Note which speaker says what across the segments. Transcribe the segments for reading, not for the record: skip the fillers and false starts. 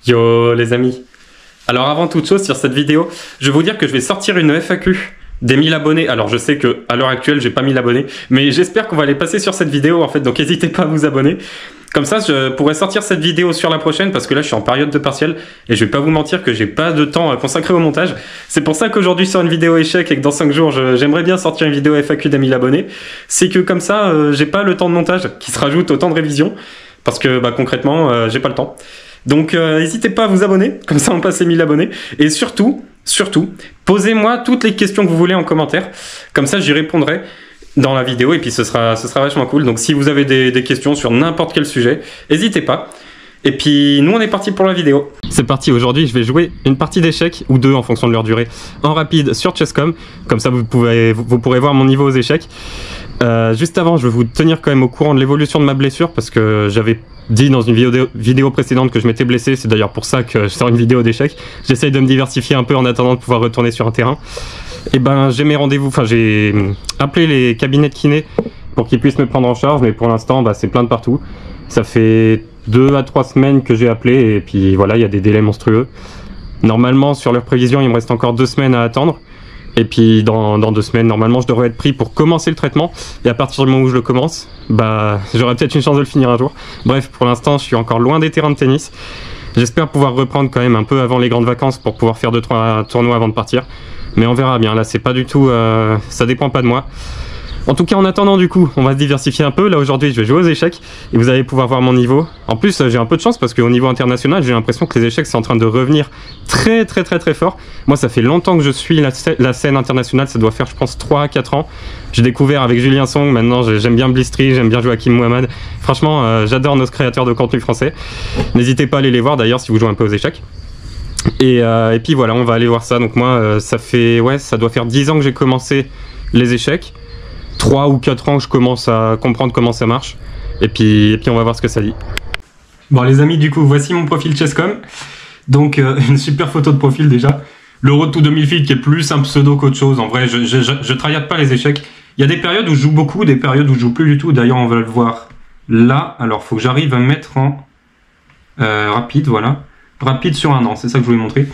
Speaker 1: Yo les amis. Alors avant toute chose sur cette vidéo, je vais vous dire que je vais sortir une FAQ des 1000 abonnés. Alors je sais que à l'heure actuelle j'ai pas 1000 abonnés, mais j'espère qu'on va les passer sur cette vidéo en fait, donc n'hésitez pas à vous abonner. Comme ça je pourrais sortir cette vidéo sur la prochaine parce que là je suis en période de partiel et je vais pas vous mentir que j'ai pas de temps à consacrer au montage. C'est pour ça qu'aujourd'hui sur une vidéo échec et que dans 5 jours j'aimerais bien sortir une vidéo FAQ des 1000 abonnés. C'est que comme ça j'ai pas le temps de montage qui se rajoute au temps de révision parce que concrètement j'ai pas le temps. Donc n'hésitez pas à vous abonner, comme ça on passe les 1000 abonnés. Et surtout, posez-moi toutes les questions que vous voulez en commentaire. Comme ça j'y répondrai dans la vidéo et puis ce sera vachement cool. Donc si vous avez des questions sur n'importe quel sujet, n'hésitez pas. Et puis nous on est parti pour la vidéo. C'est parti, aujourd'hui je vais jouer une partie d'échecs, ou deux en fonction de leur durée, en rapide sur Chess.com. Comme ça vous pourrez voir mon niveau aux échecs. Juste avant, je vais vous tenir quand même au courant de l'évolution de ma blessure parce que j'avais dit dans une vidéo précédente que je m'étais blessé. C'est d'ailleurs pour ça que je sors une vidéo d'échecs. J'essaye de me diversifier un peu en attendant de pouvoir retourner sur un terrain. Et ben j'ai mes rendez-vous, j'ai appelé les cabinets de kiné pour qu'ils puissent me prendre en charge, mais pour l'instant c'est plein de partout. Ça fait 2 à 3 semaines que j'ai appelé et puis voilà, il y a des délais monstrueux. Normalement sur leurs prévisions il me reste encore 2 semaines à attendre. Et puis dans 2 semaines, normalement, je devrais être pris pour commencer le traitement. Et à partir du moment où je le commence, j'aurai peut-être une chance de le finir un jour. Bref, pour l'instant, je suis encore loin des terrains de tennis. J'espère pouvoir reprendre quand même un peu avant les grandes vacances pour pouvoir faire 2-3 tournois avant de partir. Mais on verra bien. Là, c'est pas du tout... ça dépend pas de moi. En tout cas, en attendant, du coup, on va se diversifier un peu. Là, aujourd'hui, je vais jouer aux échecs et vous allez pouvoir voir mon niveau. En plus, j'ai un peu de chance parce qu'au niveau international, j'ai l'impression que les échecs, c'est en train de revenir très fort. Moi, ça fait longtemps que je suis la scène internationale. Ça doit faire, je pense, 3 à 4 ans. J'ai découvert avec Julien Song. Maintenant, j'aime bien Blistry, j'aime bien Joachim Muhammad. Franchement, j'adore nos créateurs de contenu français. N'hésitez pas à aller les voir, d'ailleurs, si vous jouez un peu aux échecs. Et puis voilà, on va aller voir ça. Donc moi, ça doit faire 10 ans que j'ai commencé les échecs. 3 ou 4 ans que je commence à comprendre comment ça marche. Et puis on va voir ce que ça dit. Bon les amis, du coup, voici mon profil Chess.com. Donc une super photo de profil déjà. Le Road to 2000 feet qui est plus un pseudo qu'autre chose. En vrai, je tryhard pas les échecs. Il y a des périodes où je joue beaucoup, des périodes où je joue plus du tout. D'ailleurs, on va le voir là. Alors, faut que j'arrive à me mettre en rapide, voilà. Rapide sur 1 an, c'est ça que je voulais montrer.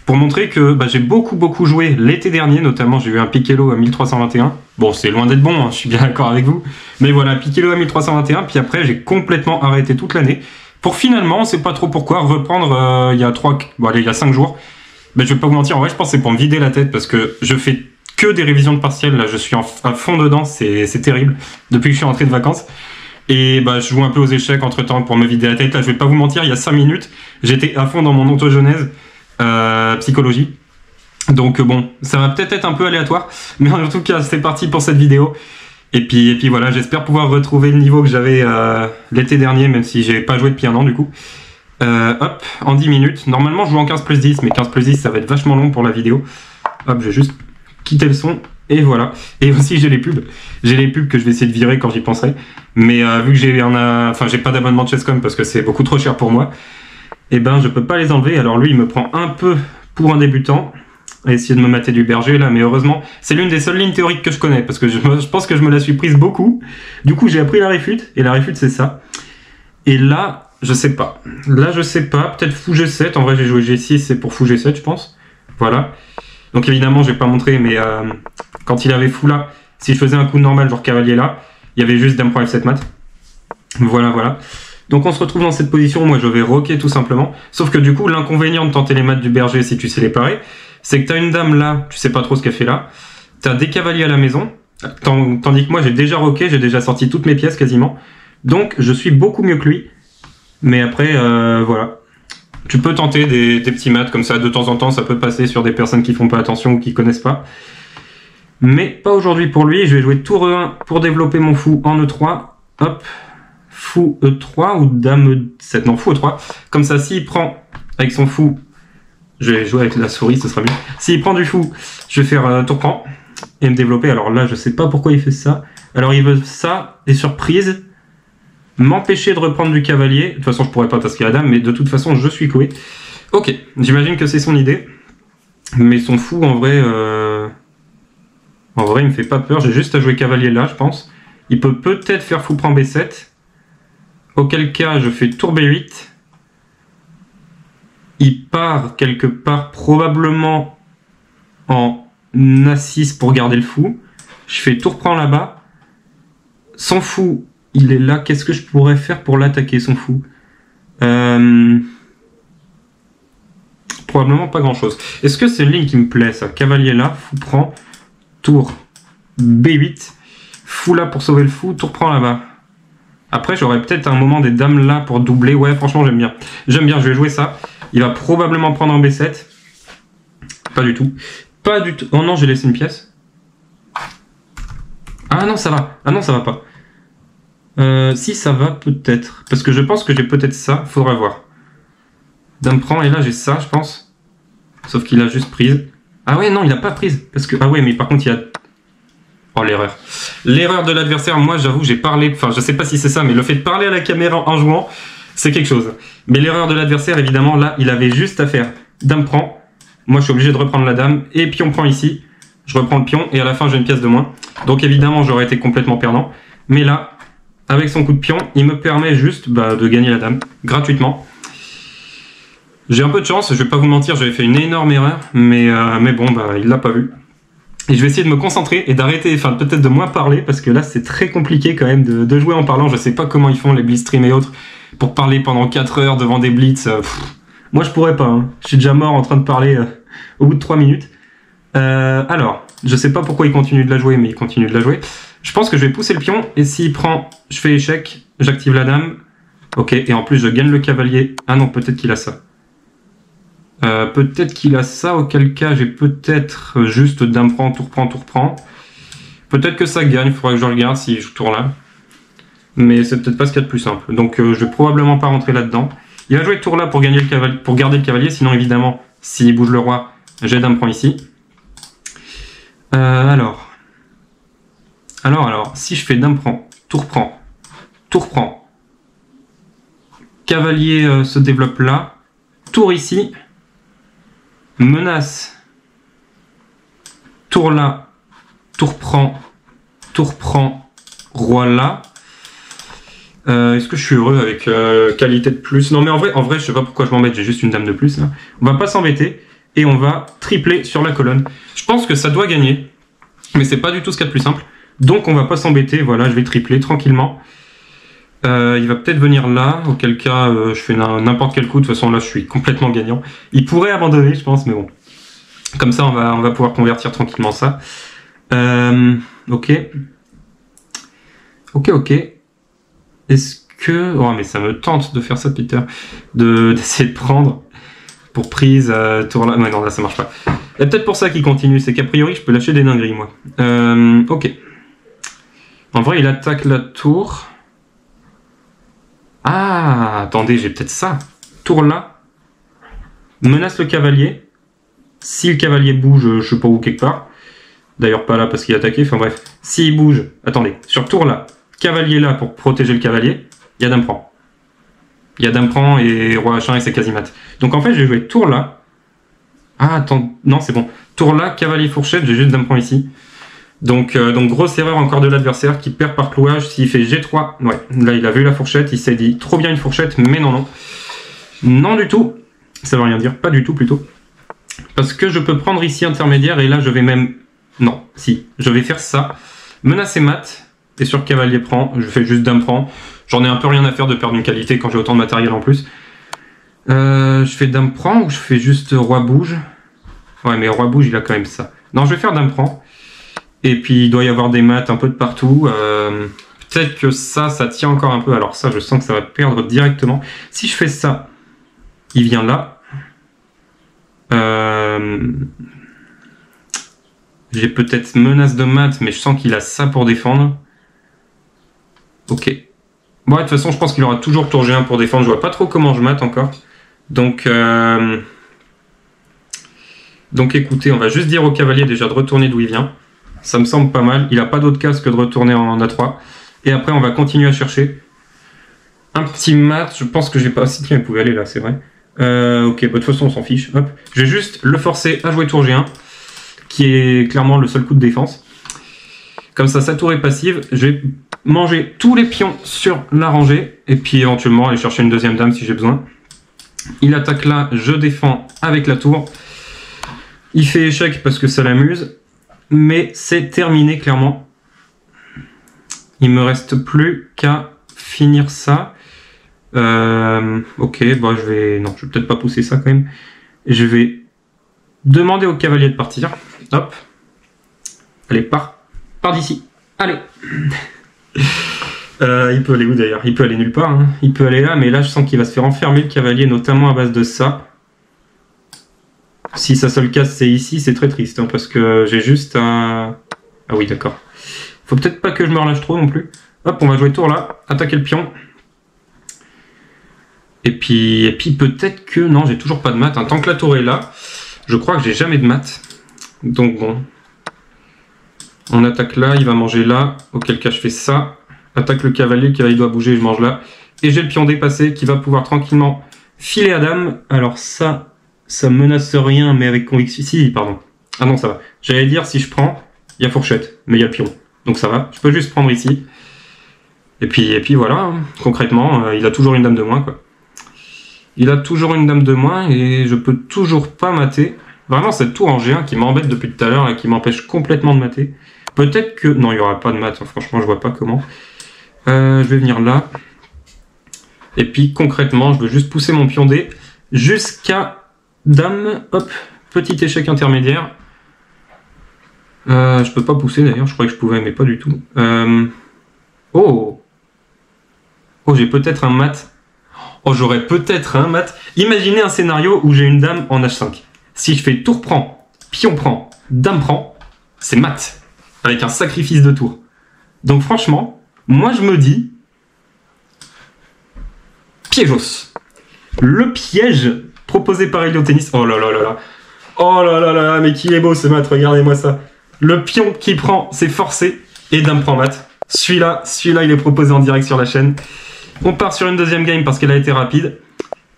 Speaker 1: Pour montrer que j'ai beaucoup joué l'été dernier, notamment j'ai eu un Piquelo à 1321. Bon, c'est loin d'être bon, hein, je suis bien d'accord avec vous. Mais voilà, Piquelo à 1321, puis après j'ai complètement arrêté toute l'année. Pour finalement, on sait pas trop pourquoi, reprendre il y a 5 jours. Je vais pas vous mentir, en vrai je pense que c'est pour me vider la tête parce que je fais que des révisions de partiels, là je suis à fond dedans, c'est terrible, depuis que je suis rentré de vacances. Et je joue un peu aux échecs entre temps pour me vider la tête. Là je vais pas vous mentir, il y a 5 minutes, j'étais à fond dans mon autogenèse. Psychologie. Donc bon, ça va peut-être être un peu aléatoire, mais en tout cas c'est parti pour cette vidéo. Et puis voilà, j'espère pouvoir retrouver le niveau que j'avais l'été dernier, même si j'ai pas joué depuis 1 an du coup. Hop, en 10 minutes. Normalement je joue en 15+10, mais 15+10 ça va être vachement long pour la vidéo. Hop, je vais juste quitter le son, et voilà. Et aussi j'ai les pubs. J'ai les pubs que je vais essayer de virer quand j'y penserai. Mais vu que j'ai pas d'abonnement de Chess.com parce que c'est beaucoup trop cher pour moi, et je peux pas les enlever. Alors lui il me prend un peu pour un débutant à essayer de me mater du berger là, mais heureusement c'est l'une des seules lignes théoriques que je connais parce que je pense que je me la suis prise beaucoup. Du coup j'ai appris la réfute, et la réfute c'est ça. Et là je sais pas, peut-être fou G7. En vrai j'ai joué G6, c'est pour fou G7 je pense. Voilà, donc évidemment je vais pas montrer, mais quand il avait fou là, si je faisais un coup normal genre cavalier là, il y avait juste dame prend F7 mat. Voilà. Donc on se retrouve dans cette position, moi je vais roquer tout simplement. Sauf que du coup, l'inconvénient de tenter les mates du berger, si tu sais les parer, c'est que tu as une dame là, tu sais pas trop ce qu'elle fait là. Tu as des cavaliers à la maison, tandis que moi j'ai déjà roqué, j'ai déjà sorti toutes mes pièces quasiment. Donc je suis beaucoup mieux que lui. Mais après, voilà. Tu peux tenter des petits mates comme ça, de temps en temps, ça peut passer sur des personnes qui font pas attention ou qui connaissent pas. Mais pas aujourd'hui pour lui, je vais jouer tour E1 pour développer mon fou en E3. Hop. Fou E3 ou dame E7, non fou E3, comme ça s'il prend avec son fou, je vais jouer avec la souris, ce sera mieux, s'il prend du fou, je vais faire tour prend et me développer. Alors là je sais pas pourquoi il fait ça, alors il veut ça, et surprise, m'empêcher de reprendre du cavalier. De toute façon je pourrais pas tasquer la dame, mais de toute façon je suis cloué. Ok, j'imagine que c'est son idée, mais son fou en vrai il me fait pas peur. J'ai juste à jouer cavalier là je pense. Il peut peut-être faire fou prend B7. Auquel cas, je fais tour B8. il part quelque part probablement en A6 pour garder le fou. Je fais tour prend là-bas. Son fou, il est là. Qu'est-ce que je pourrais faire pour l'attaquer, son fou? Probablement pas grand-chose. Est-ce que c'est une ligne qui me plaît, ça? Cavalier là, fou prend, tour B8, fou là pour sauver le fou, tour prend là-bas. Après, j'aurais peut-être un moment des dames là pour doubler. Ouais, franchement, j'aime bien. J'aime bien, je vais jouer ça. Il va probablement prendre en B7. Pas du tout. Pas du tout. Oh non, j'ai laissé une pièce. Ah non, ça va. Ah non, ça va pas. Si, ça va peut-être. Parce que je pense que j'ai peut-être ça. Faudra voir. Dame prend, et là, j'ai ça, je pense. Sauf qu'il a juste prise. Ah ouais, non, il a pas prise. Parce que... Ah ouais, mais par contre, il y a... Oh, l'erreur. L'erreur de l'adversaire, moi, j'avoue, j'ai parlé... Enfin, je sais pas si c'est ça, mais le fait de parler à la caméra en jouant, c'est quelque chose. Mais l'erreur de l'adversaire, évidemment, là, il avait juste à faire dame prend. Moi, je suis obligé de reprendre la dame. Et pion prend ici. Je reprends le pion. Et à la fin, j'ai une pièce de moins. Donc, évidemment, j'aurais été complètement perdant. Mais là, avec son coup de pion, il me permet juste de gagner la dame. Gratuitement. J'ai un peu de chance. Je vais pas vous mentir, j'avais fait une énorme erreur. Mais bon, il l'a pas vu. Et je vais essayer de me concentrer et d'arrêter, enfin peut-être de moins parler, parce que là c'est très compliqué quand même de jouer en parlant. Je sais pas comment ils font les blitz stream et autres pour parler pendant 4 heures devant des blitz. Moi je pourrais pas, hein. Je suis déjà mort en train de parler au bout de 3 minutes. Alors, je sais pas pourquoi il continue de la jouer, mais il continue de la jouer. Je pense que je vais pousser le pion, et s'il prend, je fais échec, j'active la dame. Ok, et en plus je gagne le cavalier. Ah non, peut-être qu'il a ça. Peut-être qu'il a ça, auquel cas j'ai peut-être juste dame prend, tour prend, tour prend. Peut-être que ça gagne, il faudrait que je regarde si je tourne là. Mais c'est peut-être pas ce qu'il y a de plus simple. Donc je vais probablement pas rentrer là-dedans. Il va jouer tour là pour gagner le cavalier, pour garder le cavalier, sinon évidemment, s'il bouge le roi, j'ai dame prend ici. Alors, si je fais dame prend, tour prend, cavalier se développe là, tour ici. Menace, tour là, tour prend, roi là. Est-ce que je suis heureux avec qualité de plus? Non mais en vrai, je sais pas pourquoi je m'embête, j'ai juste une dame de plus là. On va pas s'embêter et on va tripler sur la colonne. Je pense que ça doit gagner, mais c'est pas du tout ce qu'il y a de plus simple. Donc on va pas s'embêter, voilà, je vais tripler tranquillement. Il va peut-être venir là, auquel cas je fais n'importe quel coup, de toute façon là je suis complètement gagnant. Il pourrait abandonner je pense, mais bon. Comme ça on va pouvoir convertir tranquillement ça. Ok. Est-ce que... Oh mais ça me tente de faire ça Peter, d'essayer de prendre pour prise tour là. Ouais non là ça marche pas. Et peut-être pour ça qu'il continue, c'est qu'a priori je peux lâcher des dingueries moi. Ok. En vrai il attaque la tour. Ah, attendez, j'ai peut-être ça. Tour là. Menace le cavalier. Si le cavalier bouge, je sais pas où, quelque part. D'ailleurs, pas là parce qu'il est attaqué. Enfin bref. S'il bouge, attendez. Sur tour là. Cavalier là pour protéger le cavalier. Il y a dame prend. Il y a dame prend et roi H1 et c'est quasi mat. Donc en fait, je vais jouer tour là. Ah, attends. Non, c'est bon. Tour là, cavalier fourchette. J'ai juste dame prend ici. Donc grosse erreur encore de l'adversaire qui perd par clouage. S'il fait G3, ouais, là il a vu la fourchette, il s'est dit trop bien une fourchette, mais non. Non du tout, ça veut rien dire, pas du tout plutôt. Parce que je peux prendre ici intermédiaire et là je vais même... Non, si, je vais faire ça. Menacer mat, et sur cavalier prend, je fais juste dame prend. J'en ai un peu rien à faire de perdre une qualité quand j'ai autant de matériel en plus. Je fais dame prend ou je fais juste roi bouge? Ouais mais roi bouge il a quand même ça. Non je vais faire dame prend. Et puis il doit y avoir des maths un peu de partout. Peut-être que ça tient encore un peu. Alors ça, je sens que ça va perdre directement. Si je fais ça, il vient là. J'ai peut-être menace de maths, mais je sens qu'il a ça pour défendre. Ok. Bon, de toute façon, je pense qu'il aura toujours tour G1 pour défendre. Je vois pas trop comment je mate encore. Donc écoutez, on va juste dire au cavalier déjà de retourner d'où il vient. Ça me semble pas mal. Il n'a pas d'autre casse que de retourner en A3. Et après, on va continuer à chercher. Un petit mat. Je pense que j'ai pas... Si, tiens, il pouvait aller là, c'est vrai. Ok, de toute façon, on s'en fiche. Hop. Je vais juste le forcer à jouer tour G1, qui est clairement le seul coup de défense. Comme ça, sa tour est passive. Je vais manger tous les pions sur la rangée. Et puis, éventuellement, aller chercher une deuxième dame si j'ai besoin. Il attaque là, je défends avec la tour. Il fait échec parce que ça l'amuse. Mais c'est terminé clairement. Il me reste plus qu'à finir ça. Ok, bon, je vais peut-être pas pousser ça quand même. Je vais demander au cavalier de partir. Hop. Allez, pars d'ici. Allez. Il peut aller où d'ailleurs? Il peut aller nulle part. Hein. Il peut aller là, mais là je sens qu'il va se faire enfermer le cavalier, notamment à base de ça. Si sa seule case c'est ici, c'est très triste, hein, parce que j'ai juste un... Ah oui, d'accord. Faut peut-être pas que je me relâche trop non plus. Hop, on va jouer tour là, attaquer le pion. Et puis peut-être que... Non, j'ai toujours pas de mat. Hein. Tant que la tour est là, je crois que j'ai jamais de mat. Donc bon. On attaque là, il va manger là. Auquel cas je fais ça. Attaque le cavalier doit bouger, je mange là. Et j'ai le pion dépassé qui va pouvoir tranquillement filer à dame. Alors ça menace rien, mais avec conviction... Si, pardon. Ah non, ça va. J'allais dire, si je prends, il y a fourchette, mais il y a le pion. Donc ça va. Je peux juste prendre ici. Et puis voilà, hein. Concrètement, il a toujours une dame de moins, quoi. Il a toujours une dame de moins et je peux toujours pas mater. Vraiment, cette tour en G1 qui m'embête depuis tout à l'heure et qui m'empêche complètement de mater. Peut-être que... Non, il n'y aura pas de mat, hein. Franchement, je vois pas comment. Je vais venir là. Et puis, concrètement, je veux juste pousser mon pion D jusqu'à dame. Hop, petit échec intermédiaire. Je peux pas pousser d'ailleurs, je croyais que je pouvais, mais pas du tout. Oh, j'ai peut-être un mat. Oh, j'aurais peut-être un mat. Imaginez un scénario où j'ai une dame en H5. Si je fais tour prend, pion prend, dame prend, c'est mat. Avec un sacrifice de tour. Donc franchement, moi je me dis... Piéjos. Le piège proposé par Elio Tennis. Oh là là là là. Oh là là là, mais qui est beau ce mat, regardez-moi ça. Le pion qui prend, c'est forcé. Et dame prend mat. Celui-là, il est proposé en direct sur la chaîne. On part sur une deuxième game parce qu'elle a été rapide.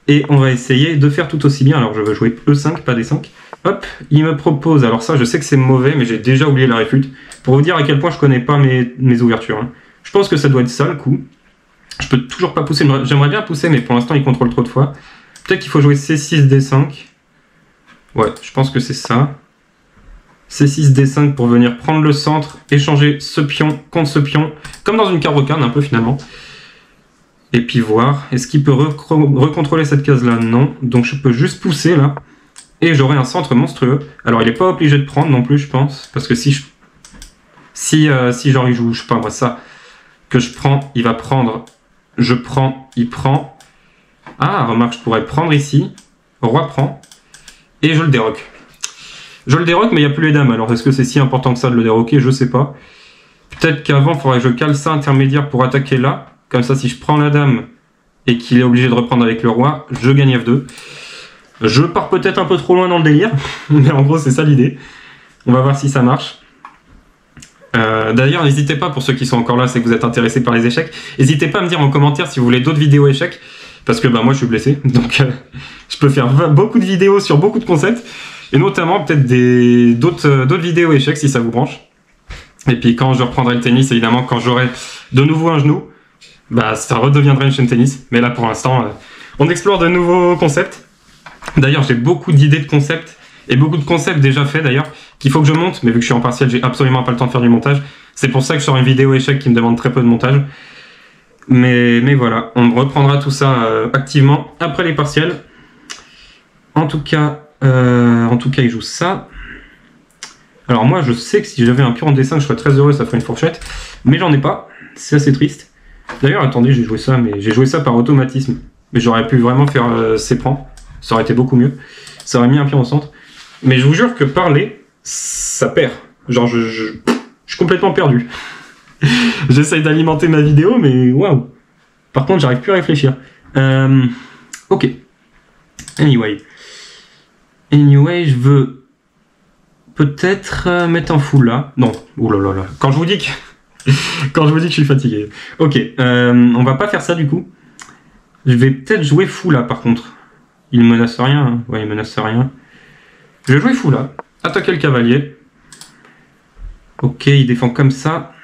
Speaker 1: Et on va essayer de faire tout aussi bien. Alors je veux jouer E5, pas D5. Hop, il me propose, alors ça je sais que c'est mauvais, mais j'ai déjà oublié la réfute. Pour vous dire à quel point je connais pas mes ouvertures. Hein. Je pense que ça doit être ça le coup. Je peux toujours pas pousser, j'aimerais bien pousser, mais pour l'instant il contrôle trop de fois. Peut-être qu'il faut jouer C6, D5. Ouais, je pense que c'est ça. C6, D5 pour venir prendre le centre, échanger ce pion contre ce pion, comme dans une carocane un peu finalement. Et puis voir, est-ce qu'il peut recontrôler cette case-là? Non, donc je peux juste pousser là. Et j'aurai un centre monstrueux. Alors il n'est pas obligé de prendre non plus, je pense. Parce que si genre il joue, je sais pas moi, ça, que je prends, il va prendre, je prends, il prend. Ah, remarque, je pourrais prendre ici. Roi prend. Et je le déroque. Je le déroque, mais il n'y a plus les dames. Alors est-ce que c'est si important que ça de le déroquer? Je sais pas. Peut-être qu'avant, il faudrait que je cale ça intermédiaire pour attaquer là. Comme ça, si je prends la dame et qu'il est obligé de reprendre avec le roi, je gagne F2. Je pars peut-être un peu trop loin dans le délire, mais en gros c'est ça l'idée. On va voir si ça marche. D'ailleurs n'hésitez pas, pour ceux qui sont encore là, c'est que vous êtes intéressés par les échecs, n'hésitez pas à me dire en commentaire si vous voulez d'autres vidéos échecs, parce que bah, moi je suis blessé, donc je peux faire beaucoup de vidéos sur beaucoup de concepts, et notamment peut-être d'autres vidéos échecs si ça vous branche. Et puis quand je reprendrai le tennis, évidemment, quand j'aurai de nouveau un genou, bah ça redeviendra une chaîne tennis, mais là pour l'instant on explore de nouveaux concepts. D'ailleurs, j'ai beaucoup d'idées de concepts, et beaucoup de concepts déjà faits d'ailleurs, qu'il faut que je monte, mais vu que je suis en partiel, j'ai absolument pas le temps de faire du montage. C'est pour ça que je sors une vidéo échec qui me demande très peu de montage. Mais voilà, on reprendra tout ça activement après les partiels. En tout cas, il joue ça. Alors moi, je sais que si j'avais un pion en D5, je serais très heureux, ça ferait une fourchette. Mais j'en ai pas, c'est assez triste. D'ailleurs, attendez, j'ai joué ça, mais j'ai joué ça par automatisme. Mais j'aurais pu vraiment faire C-prend. Ça aurait été beaucoup mieux. Ça aurait mis un pion au centre. Mais je vous jure que parler, ça perd. Genre, je suis complètement perdu. J'essaye d'alimenter ma vidéo, mais waouh. Par contre, j'arrive plus à réfléchir. Ok. Anyway, je veux peut-être mettre un full là. Non. Ouh là là là. Quand je vous dis que je suis fatigué. Ok. On va pas faire ça du coup. Je vais peut-être jouer fou là par contre. Il menace rien. Hein. Ouais, il menace rien. Je vais jouer fou là. Attaquer le cavalier. Ok, il défend comme ça.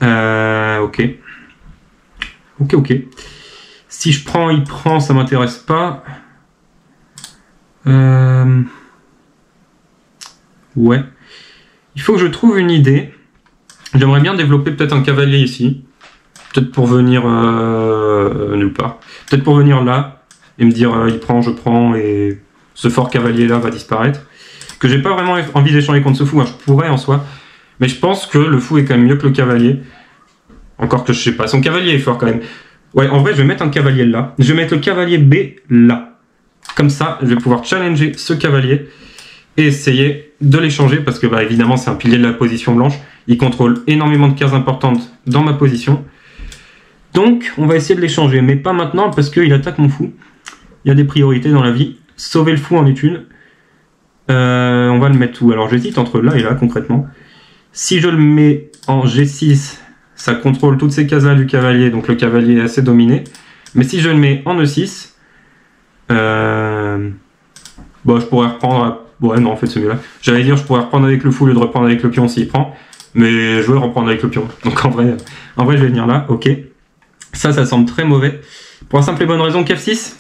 Speaker 1: Ok. Ok. Si je prends, il prend, ça m'intéresse pas. Ouais. Il faut que je trouve une idée. J'aimerais bien développer peut-être un cavalier ici. Peut-être pour venir nulle part. Peut-être pour venir là et me dire il prend, je prends et ce fort cavalier là va disparaître. Que j'ai pas vraiment envie d'échanger contre ce fou. Hein. Je pourrais en soi. Mais je pense que le fou est quand même mieux que le cavalier. Encore que je sais pas. Son cavalier est fort quand même. Ouais, en vrai, je vais mettre un cavalier là. Je vais mettre le cavalier B là. Comme ça, je vais pouvoir challenger ce cavalier et essayer de l'échanger parce que, bah, évidemment, c'est un pilier de la position blanche. Il contrôle énormément de cases importantes dans ma position. Donc, on va essayer de l'échanger, mais pas maintenant parce qu'il attaque mon fou. Il y a des priorités dans la vie. Sauver le fou en est une. On va le mettre où? Alors, j'hésite entre là et là, concrètement. Si je le mets en G6, ça contrôle toutes ces cases-là du cavalier, donc le cavalier est assez dominé. Mais si je le mets en E6, bon, je pourrais reprendre... Ouais, non, en fait, c'est mieux là. J'allais dire, je pourrais reprendre avec le fou au lieu de reprendre avec le pion s'il prend. Mais je vais reprendre avec le pion. Donc en vrai, je vais venir là, ok. Ça semble très mauvais. Pour la simple et bonne raison qu'F6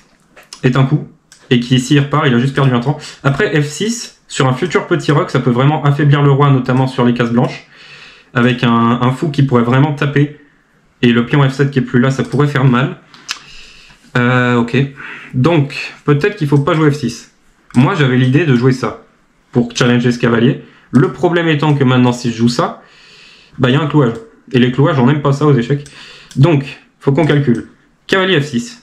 Speaker 1: est un coup. Et qu'ici, il repart, il a juste perdu un temps. Après, F6, sur un futur petit roc, ça peut vraiment affaiblir le roi, notamment sur les cases blanches. Avec un fou qui pourrait vraiment taper. Et le pion F7 qui est plus là, ça pourrait faire mal. Ok. Donc, peut-être qu'il ne faut pas jouer F6. Moi, j'avais l'idée de jouer ça. Pour challenger ce cavalier. Le problème étant que maintenant, si je joue ça, bah, il y a un clouage. Et les clouages, on n'aime pas ça aux échecs. Donc, faut qu'on calcule. Cavalier F6.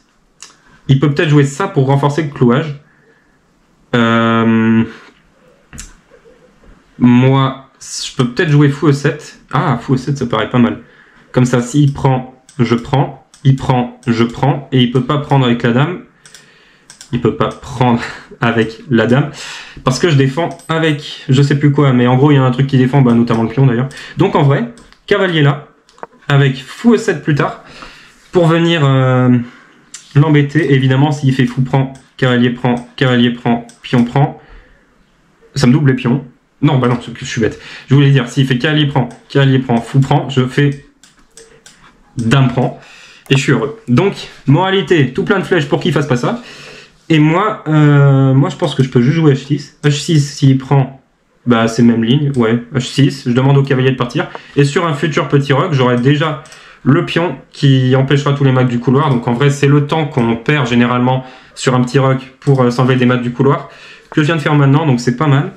Speaker 1: Il peut peut-être jouer ça pour renforcer le clouage. Moi, je peux peut-être jouer fou E7. Ah, fou E7, ça paraît pas mal. Comme ça, s'il prend, je prends. Il prend, je prends. Et il peut pas prendre avec la dame. Il peut pas prendre avec la dame. Parce que je défends avec je sais plus quoi. Mais en gros, il y a un truc qui défend, bah, notamment le pion d'ailleurs. Donc en vrai, cavalier là. Avec fou E7 plus tard. Pour venir l'embêter. Évidemment, s'il fait fou prend, pion prend. Ça me double les pions. Non, bah non, je suis bête. Je voulais dire, s'il fait cavalier prend, fou prend, je fais dame prend. Et je suis heureux. Donc, moralité, tout plein de flèches pour qu'il fasse pas ça. Et moi, je pense que je peux juste jouer H6. H6, s'il prend, bah c'est même ligne. Ouais, H6, je demande au cavalier de partir. Et sur un futur petit roc, j'aurai déjà le pion qui empêchera tous les mates du couloir. Donc en vrai, c'est le temps qu'on perd généralement sur un petit roc pour s'enlever des mates du couloir. Que je viens de faire maintenant, donc c'est pas mal.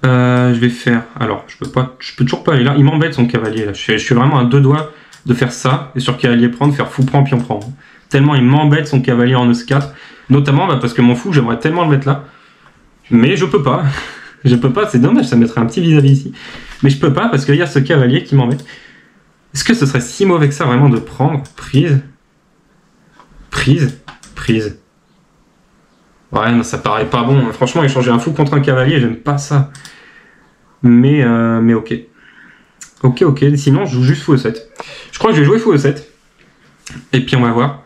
Speaker 1: Je vais faire... Alors, je peux toujours pas aller là. Il m'embête son cavalier là. Je suis vraiment à deux doigts de faire ça. Et sur cavalier prendre, faire fou prend, pion prend. Tellement il m'embête son cavalier en E4. Notamment bah, parce que mon fou, j'aimerais tellement le mettre là. Mais je peux pas. Je peux pas, c'est dommage, ça mettrait un petit vis-à-vis ici. Mais je peux pas parce qu'il y a ce cavalier qui m'embête. Est-ce que ce serait si mauvais que ça vraiment de prendre prise? Ouais, non, ça paraît pas bon. Franchement, échanger un fou contre un cavalier, j'aime pas ça. Mais ok. Ok. Sinon, je joue juste fou E7. Je crois que je vais jouer fou E7. Et puis, on va voir.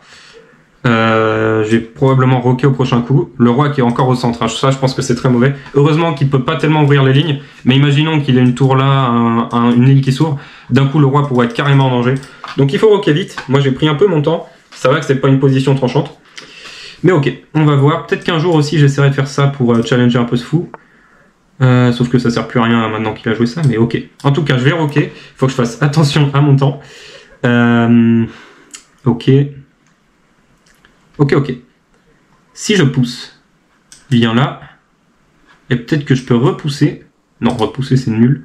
Speaker 1: Je vais probablement roquer au prochain coup. Le roi qui est encore au centre. Hein. Ça, je pense que c'est très mauvais. Heureusement qu'il peut pas tellement ouvrir les lignes. Mais imaginons qu'il ait une tour là, une ligne qui s'ouvre. D'un coup, le roi pourrait être carrément en danger. Donc, il faut roquer vite. Moi, j'ai pris un peu mon temps. C'est vrai que c'est pas une position tranchante. Mais ok, on va voir. Peut-être qu'un jour aussi, j'essaierai de faire ça pour challenger un peu ce fou. Sauf que ça sert plus à rien maintenant qu'il a joué ça. Mais ok. En tout cas, je vais roquer. Il faut que je fasse attention à mon temps. Ok. Si je pousse, viens là. Et peut-être que je peux repousser. Non, repousser, c'est nul.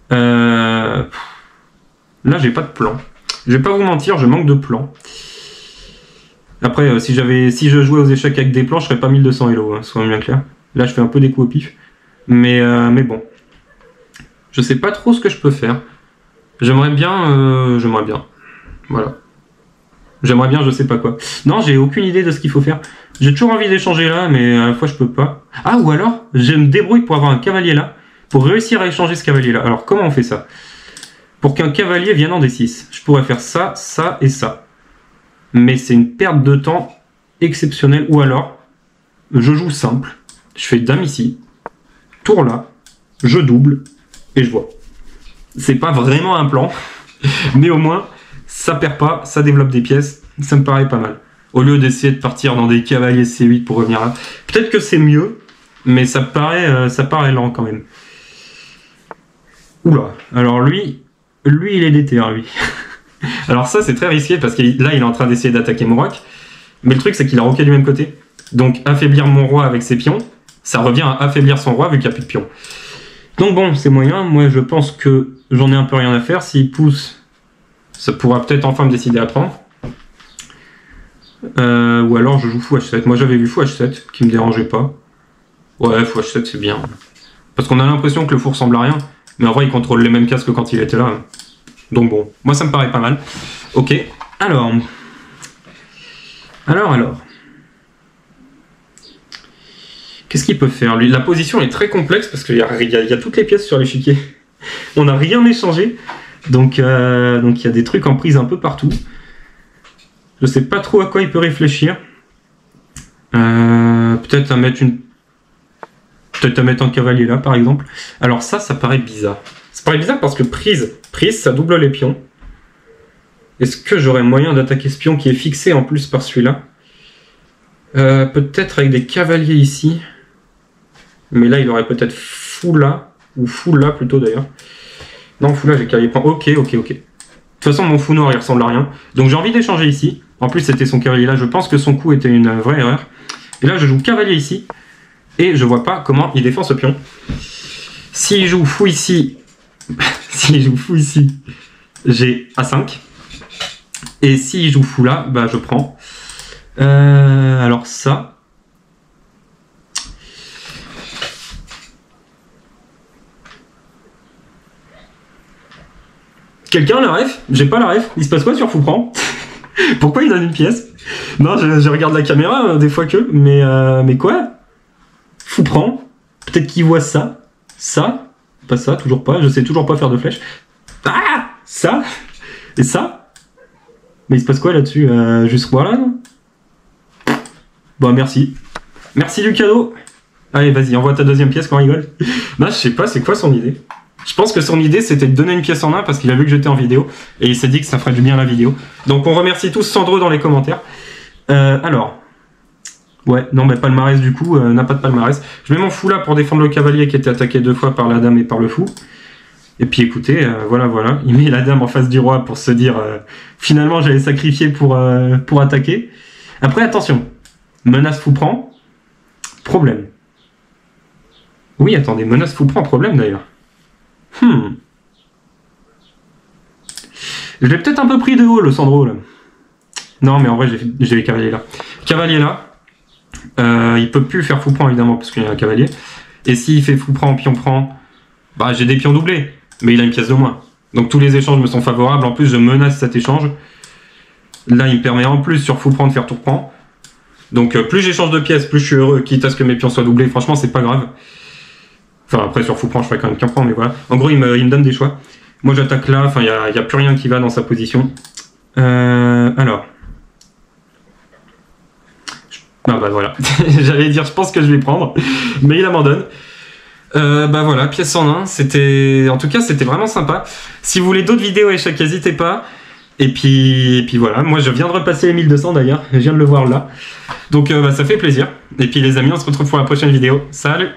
Speaker 1: Là, j'ai pas de plan. Je vais pas vous mentir, je manque de plan. Après, si je jouais aux échecs avec des plans, je serais pas 1200 Elo, hein, soyons bien clair. Là, je fais un peu des coups au pif. Mais bon. Je sais pas trop ce que je peux faire. J'aimerais bien. Voilà. J'aimerais bien, je sais pas quoi. Non, j'ai aucune idée de ce qu'il faut faire. J'ai toujours envie d'échanger là, mais à la fois, je peux pas. Ah, ou alors, je me débrouille pour avoir un cavalier là, pour réussir à échanger ce cavalier là. Alors, comment on fait ça? Pour qu'un cavalier vienne en D6, je pourrais faire ça, ça et ça. Mais c'est une perte de temps exceptionnelle. Ou alors, je joue simple. Je fais dame ici, tour là, je double, et je vois. C'est pas vraiment un plan, mais au moins, ça perd pas, ça développe des pièces, ça me paraît pas mal. au lieu d'essayer de partir dans des cavaliers C8 pour revenir là. Peut-être que c'est mieux, mais ça paraît lent quand même. Oula, alors lui il est déter, lui. Alors ça, c'est très risqué, parce que là, il est en train d'essayer d'attaquer mon roc. Mais le truc, c'est qu'il a roqué du même côté. Donc, affaiblir mon roi avec ses pions, ça revient à affaiblir son roi, vu qu'il n'y a plus de pions. Donc bon, c'est moyen. Moi, je pense que j'en ai un peu rien à faire. S'il pousse, ça pourra peut-être enfin me décider à prendre. Ou alors, je joue fou H7. Moi, j'avais vu fou H7, qui me dérangeait pas. Ouais, fou H7, c'est bien. Parce qu'on a l'impression que le fou ressemble à rien. Mais en vrai, il contrôle les mêmes cases que quand il était là. Donc bon, moi ça me paraît pas mal. Ok, alors. Qu'est-ce qu'il peut faire lui? La position est très complexe parce qu'il y a toutes les pièces sur l'échiquier. On n'a rien échangé. Donc il y a des trucs en prise un peu partout. Je sais pas trop à quoi il peut réfléchir. Peut-être à mettre un cavalier là par exemple. Alors ça paraît bizarre. Ça paraît bizarre parce que prise, ça double les pions. Est-ce que j'aurais moyen d'attaquer ce pion qui est fixé en plus par celui-là? Peut-être avec des cavaliers ici. Mais là, il aurait peut-être fou là. Ou fou là plutôt d'ailleurs. Non, fou là, j'ai cavalier point. Ok. De toute façon, mon fou noir, il ressemble à rien. Donc j'ai envie d'échanger ici. En plus, c'était son cavalier là. Je pense que son coup était une vraie erreur. Et là, je joue cavalier ici. Et je vois pas comment il défend ce pion. S'il joue fou ici... S'il joue fou ici, j'ai A5. Et s'il joue fou là, bah je prends. Alors ça. Quelqu'un a la ref? J'ai pas la ref. Il se passe quoi sur fou prend? Pourquoi il donne une pièce? Non, je regarde la caméra des fois que. Mais quoi? Fou prend. Peut-être qu'il voit ça. Ça. Pas ça, toujours pas. Je sais toujours pas faire de flèche. Ah! Ça? Et ça? Mais il se passe quoi là-dessus? Juste voilà, non? Bon, merci. Merci du cadeau. Allez, vas-y, envoie ta deuxième pièce qu'on rigole. Non, je sais pas, c'est quoi son idée? Je pense que son idée, c'était de donner une pièce en main parce qu'il a vu que j'étais en vidéo. Et il s'est dit que ça ferait du bien à la vidéo. Donc, on remercie tous Sandro dans les commentaires. Alors... Ouais, non, mais palmarès du coup, n'a pas de palmarès. Je mets mon fou là pour défendre le cavalier qui était attaqué 2 fois par la dame et par le fou. Et puis écoutez, voilà. Il met la dame en face du roi pour se dire, finalement j'allais sacrifier pour attaquer. Après, attention, menace fou prend, problème. Oui, attendez, menace fou prend, problème d'ailleurs. Je l'ai peut-être un peu pris de haut le Sandro là. Non, mais en vrai, j'ai les cavaliers là. Cavalier là. Il peut plus faire fou prend évidemment parce qu'il y a un cavalier. Et s'il fait fou prend, pion prend, bah j'ai des pions doublés, mais il a une pièce de moins. Donc tous les échanges me sont favorables. En plus, je menace cet échange. Là, il me permet en plus sur fou prend de faire tour prend. Donc plus j'échange de pièces, plus je suis heureux, quitte à ce que mes pions soient doublés. Franchement, c'est pas grave. Enfin, après sur fou prend, je ferai quand même pion prend, mais voilà. En gros, il me donne des choix. Moi, j'attaque là. Enfin, il y a plus rien qui va dans sa position. Alors. Ah bah voilà, j'allais dire je pense que je vais prendre, mais il abandonne. Bah voilà, pièce en 1, en tout cas c'était vraiment sympa. Si vous voulez d'autres vidéos échecs, n'hésitez pas. Et puis voilà, moi je viens de repasser les 1200 d'ailleurs, je viens de le voir là. Donc bah, ça fait plaisir. Et puis les amis, on se retrouve pour la prochaine vidéo. Salut!